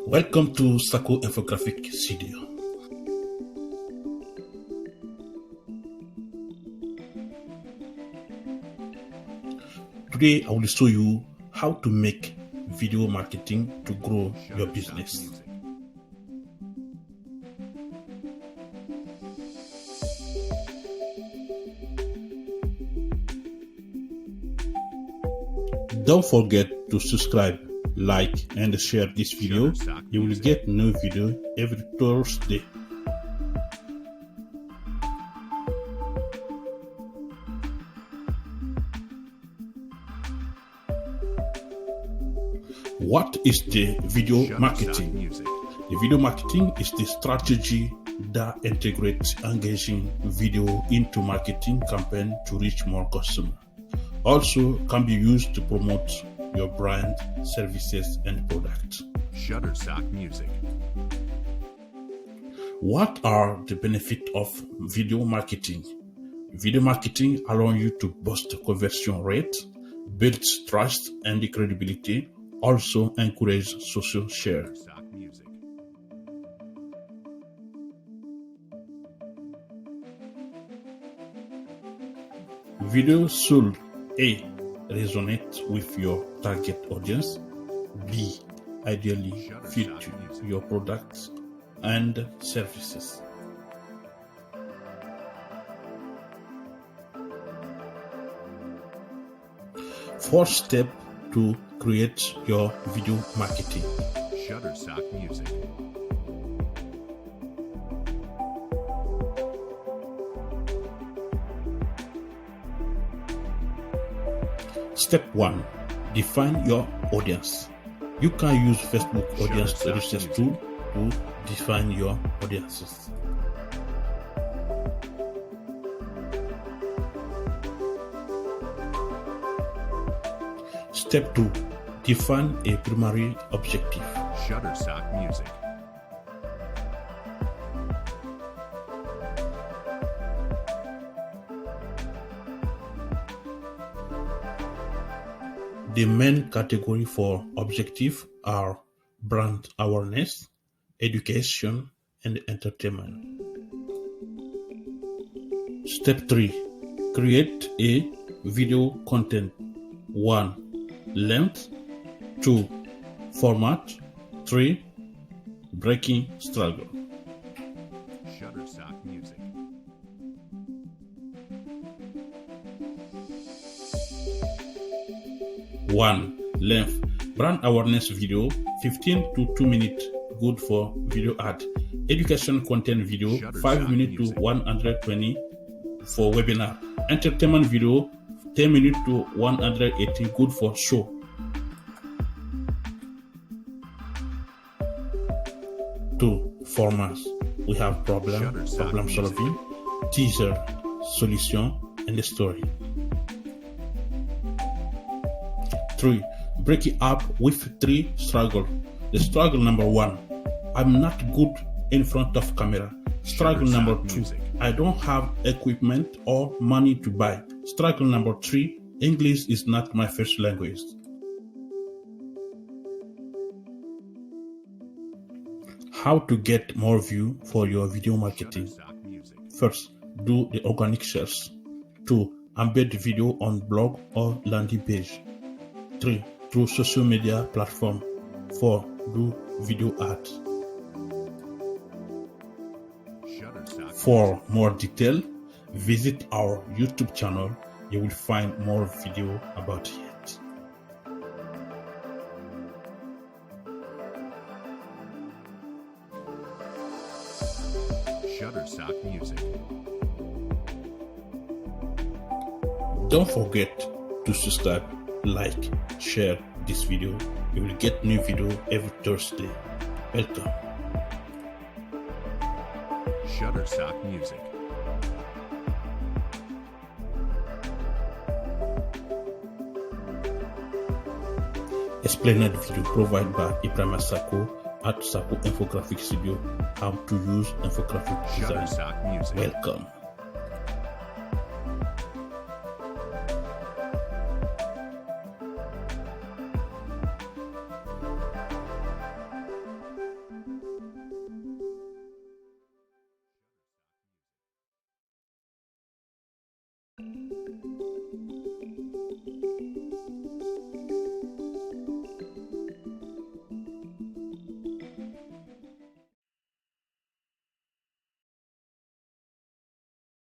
Welcome to Sako Infographic Studio. Today I will show you how to make video marketing to grow your business. Don't forget to subscribe, like, and share this video. You will get new video every Thursday. What is the video marketing? The video marketing is the strategy that integrates engaging video into marketing campaign to reach more customers. Also can be used to promote your brand, services, and products. Shutterstock Music. What are the benefits of video marketing? Video marketing allows you to boost the conversion rate, build trust and credibility, also encourage social share. Shutterstock Music. Video should A. Resonate with your target audience. B. Ideally fit your products and services. First step to create your video marketing. Shutterstock Music. Step 1. Define your audience. You can use Facebook audience research tool to define your audiences. Step 2. Define a primary objective. Shutterstock Music. The main category for objective are brand awareness, education, and entertainment. Step 3. Create a video content. 1. Length. 2. Format. 3. Breaking struggle. Shutterstock Music. One. Length. Brand awareness video, 15 to 2 minutes, good for video ad. Education content video, 5 minutes to 120 for webinar. Entertainment video, 10 minutes to 180, good for show. Two. Formats. We have problem solving, teaser, solution, and the story. 3. Break it up with 3 struggles. The struggle number 1, I'm not good in front of camera. Struggle number 2, I don't have equipment or money to buy. Struggle number 3, English is not my first language. How to get more view for your video marketing? First, do the organic search. 2. Embed the video on blog or landing page. 3. Through social media platform. 4. Do video ads. For more detail, visit our YouTube channel. You will find more video about it. Shutterstock Music. Don't forget to subscribe, like, share this video. You will get new video every Thursday. Welcome. Shutterstock Music. Explained video provided by Ibrahima Sako at Sako Infographic Studio. How to use infographic design. Shutterstock Music. Welcome.